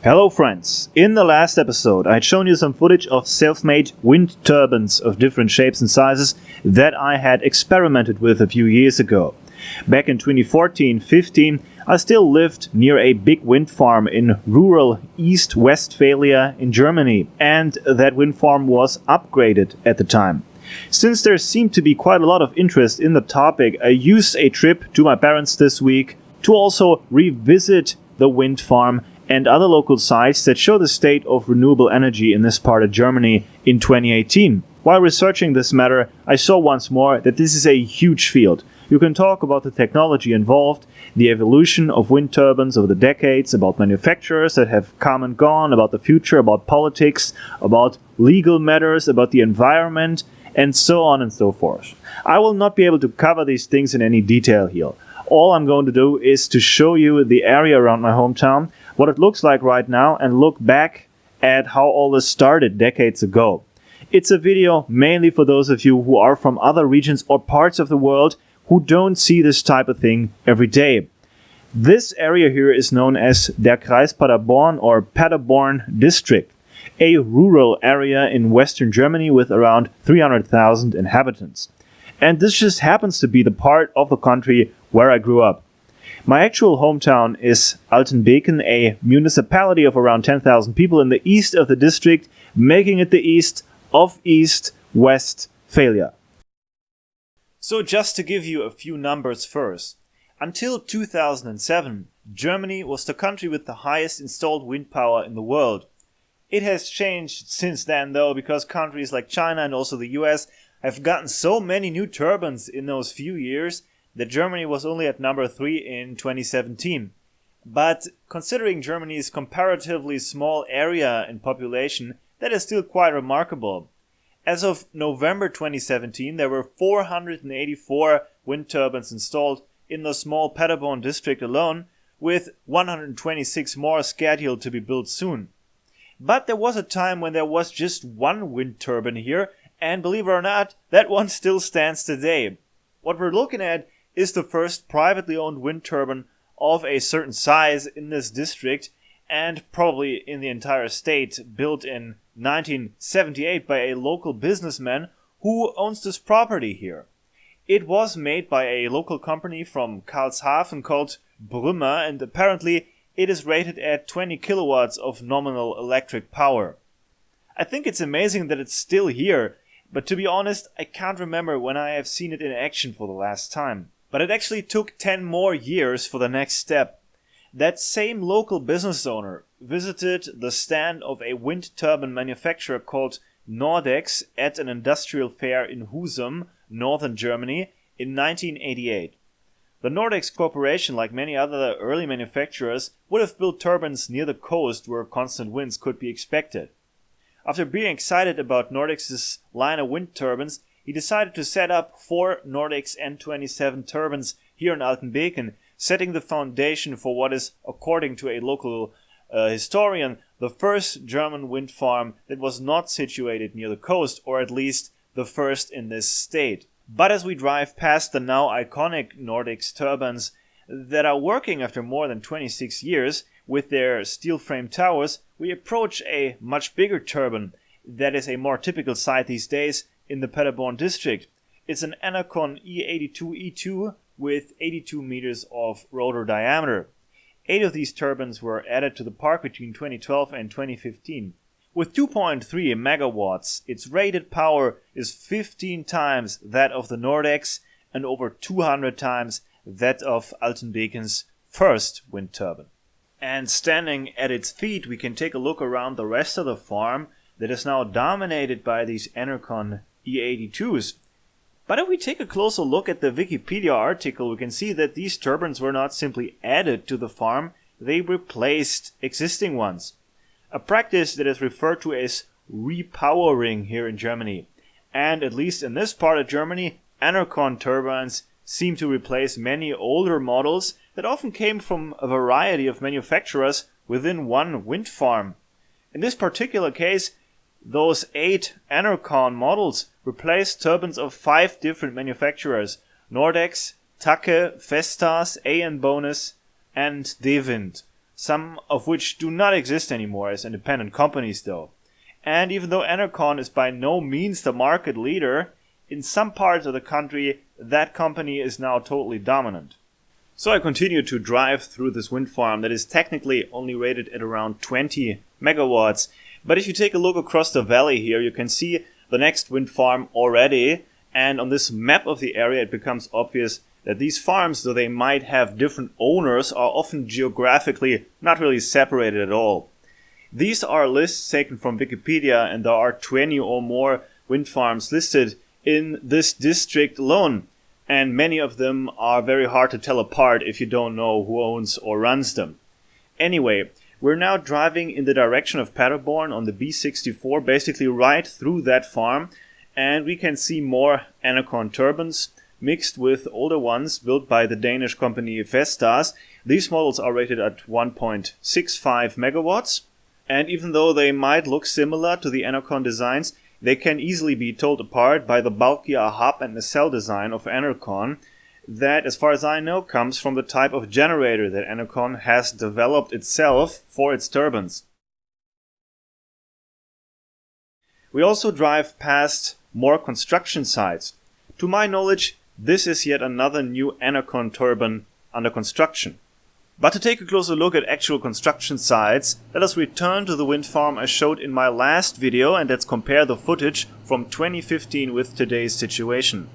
Hello friends, in the last episode I'd shown you some footage of self-made wind turbines of different shapes and sizes that I had experimented with a few years ago. Back in 2014-15 I still lived near a big wind farm in rural East Westphalia in Germany, and that wind farm was upgraded at the time. Since there seemed to be quite a lot of interest in the topic, I used a trip to my parents this week to also revisit the wind farm and other local sites that show the state of renewable energy in this part of Germany in 2018. While researching this matter, I saw once more that this is a huge field. You can talk about the technology involved, the evolution of wind turbines over the decades, about manufacturers that have come and gone, about the future, about politics, about legal matters, about the environment, and so on and so forth. I will not be able to cover these things in any detail here. All I'm going to do is to show you the area around my hometown, what it looks like right now, and look back at how all this started decades ago. It's a video mainly for those of you who are from other regions or parts of the world who don't see this type of thing every day. This area here is known as der Kreis Paderborn or Paderborn district, a rural area in western Germany with around 300,000 inhabitants. And this just happens to be the part of the country where I grew up. My actual hometown is Altenbeken, a municipality of around 10,000 people in the east of the district, making it the east of East Westphalia. So just to give you a few numbers first. Until 2007, Germany was the country with the highest installed wind power in the world. It has changed since then though, because countries like China and also the US have gotten so many new turbines in those few years that Germany was only at number 3 in 2017. But considering Germany's comparatively small area and population, that is still quite remarkable. As of November 2017, there were 484 wind turbines installed in the small Paderborn district alone, with 126 more scheduled to be built soon. But there was a time when there was just one wind turbine here, and believe it or not, that one still stands today. What we're looking at is the first privately owned wind turbine of a certain size in this district, and probably in the entire state, built in 1978 by a local businessman who owns this property here. It was made by a local company from Karlshafen called Brümmer, and apparently it is rated at 20 kilowatts of nominal electric power. I think it's amazing that it's still here, but to be honest, I can't remember when I have seen it in action for the last time. But it actually took 10 more years for the next step. That same local business owner visited the stand of a wind turbine manufacturer called Nordex at an industrial fair in Husum, northern Germany, in 1988. The Nordex Corporation, like many other early manufacturers, would have built turbines near the coast where constant winds could be expected. After being excited about Nordex's line of wind turbines, he decided to set up 4 Nordex N27 turbines here in Altenbeken, setting the foundation for what is, according to a local historian, the first German wind farm that was not situated near the coast, or at least the first in this state. But as we drive past the now iconic Nordex turbines that are working after more than 26 years with their steel frame towers, we approach a much bigger turbine that is a more typical sight these days in the Paderborn district. It's an Enercon E82E2 with 82 meters of rotor diameter. 8 of these turbines were added to the park between 2012 and 2015. With 2.3 megawatts, its rated power is 15 times that of the Nordex and over 200 times that of Altenbeken's first wind turbine. And standing at its feet, we can take a look around the rest of the farm that is now dominated by these Enercon E82s. But if we take a closer look at the Wikipedia article, we can see that these turbines were not simply added to the farm, they replaced existing ones. A practice that is referred to as repowering here in Germany. And at least in this part of Germany, Enercon turbines seem to replace many older models that often came from a variety of manufacturers within one wind farm. In this particular case, those 8 Enercon models replaced turbines of 5 different manufacturers: Nordex, Tacke, Vestas, A.N. Bonus, and DeWind. some of which do not exist anymore as independent companies though. And even though Enercon is by no means the market leader, in some parts of the country that company is now totally dominant. So I continue to drive through this wind farm that is technically only rated at around 20 megawatts. But if you take a look across the valley here, you can see the next wind farm already. And on this map of the area, it becomes obvious that these farms, though they might have different owners, are often geographically not really separated at all. These are lists taken from Wikipedia, and there are 20 or more wind farms listed in this district alone. And many of them are very hard to tell apart if you don't know who owns or runs them. Anyway, we're now driving in the direction of Paderborn on the B64, basically right through that farm, and we can see more Enercon turbines mixed with older ones built by the Danish company Vestas. These models are rated at 1.65 megawatts, and even though they might look similar to the Enercon designs, they can easily be told apart by the bulkier hub and nacelle design of Enercon that, as far as I know, comes from the type of generator that Enercon has developed itself for its turbines. We also drive past more construction sites. To my knowledge, this is yet another new Enercon turbine under construction. But to take a closer look at actual construction sites, let us return to the wind farm I showed in my last video, and let's compare the footage from 2015 with today's situation.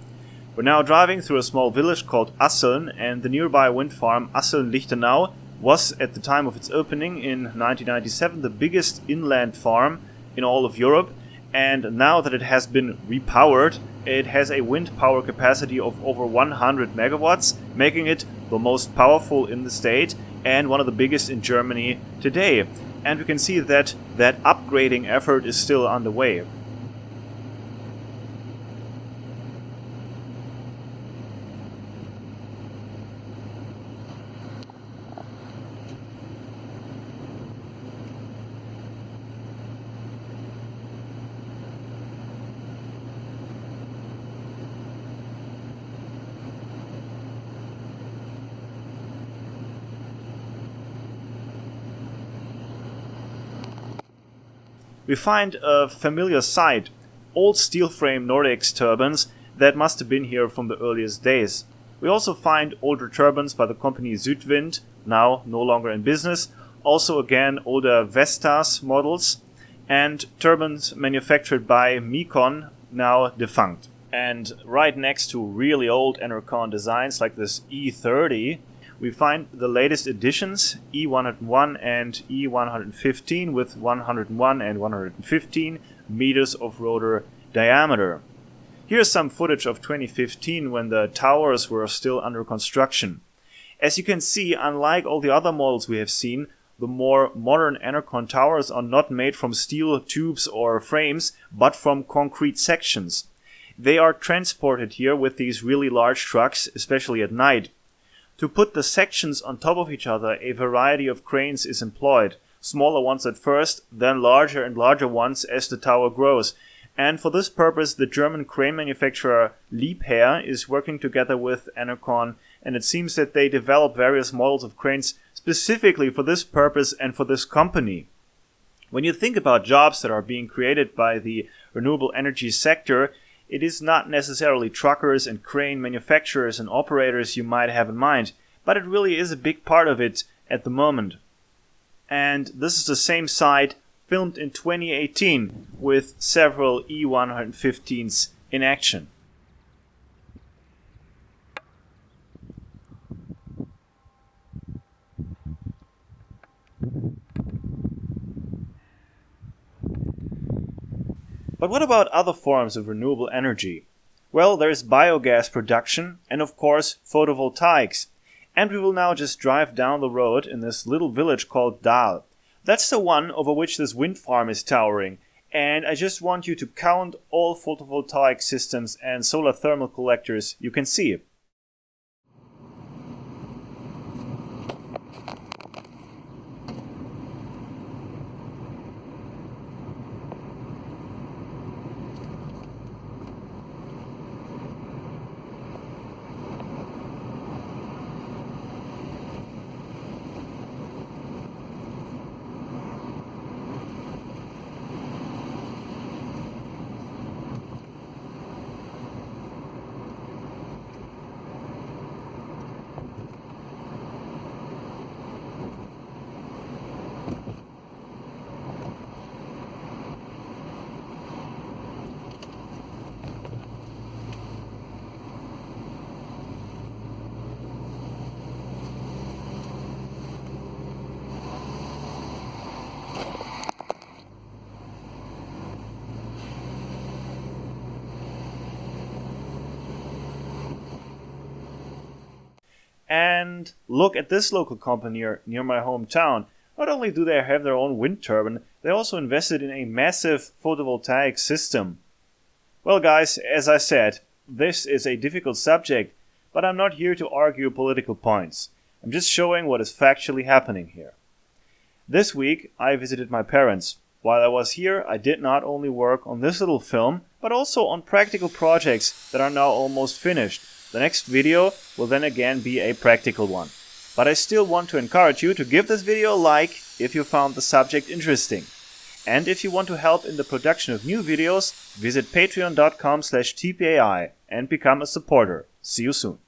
We're now driving through a small village called Asseln, and the nearby wind farm Asseln-Lichtenau was, at the time of its opening in 1997, the biggest inland farm in all of Europe, and now that it has been repowered, it has a wind power capacity of over 100 megawatts, making it the most powerful in the state and one of the biggest in Germany today. And we can see that upgrading effort is still underway. We find a familiar sight, old steel frame Nordex turbines that must have been here from the earliest days. We also find older turbines by the company Südwind, now no longer in business, also again older Vestas models, and turbines manufactured by Mikon, now defunct. And right next to really old Enercon designs like this E30, we find the latest editions, E101 and E115, with 101 and 115 meters of rotor diameter. Here's some footage of 2015 when the towers were still under construction. As you can see, unlike all the other models we have seen, the more modern Enercon towers are not made from steel tubes or frames, but from concrete sections. They are transported here with these really large trucks, especially at night. To put the sections on top of each other, a variety of cranes is employed, smaller ones at first, then larger and larger ones as the tower grows. And for this purpose, the German crane manufacturer Liebherr is working together with Enercon, and it seems that they develop various models of cranes specifically for this purpose and for this company. When you think about jobs that are being created by the renewable energy sector, it is not necessarily truckers and crane manufacturers and operators you might have in mind, but it really is a big part of it at the moment. And this is the same site filmed in 2018 with several E115s in action. But what about other forms of renewable energy? Well, there's biogas production and of course photovoltaics. And we will now just drive down the road in this little village called Dahl. That's the one over which this wind farm is towering. And I just want you to count all photovoltaic systems and solar thermal collectors you can see. And look at this local company near my hometown. Not only do they have their own wind turbine, they also invested in a massive photovoltaic system. Well guys, as I said, this is a difficult subject, but I'm not here to argue political points. I'm just showing what is factually happening here. This week, I visited my parents. While I was here, I did not only work on this little film, but also on practical projects that are now almost finished. The next video will then again be a practical one. But I still want to encourage you to give this video a like if you found the subject interesting. And if you want to help in the production of new videos, visit patreon.com/tpai and become a supporter. See you soon.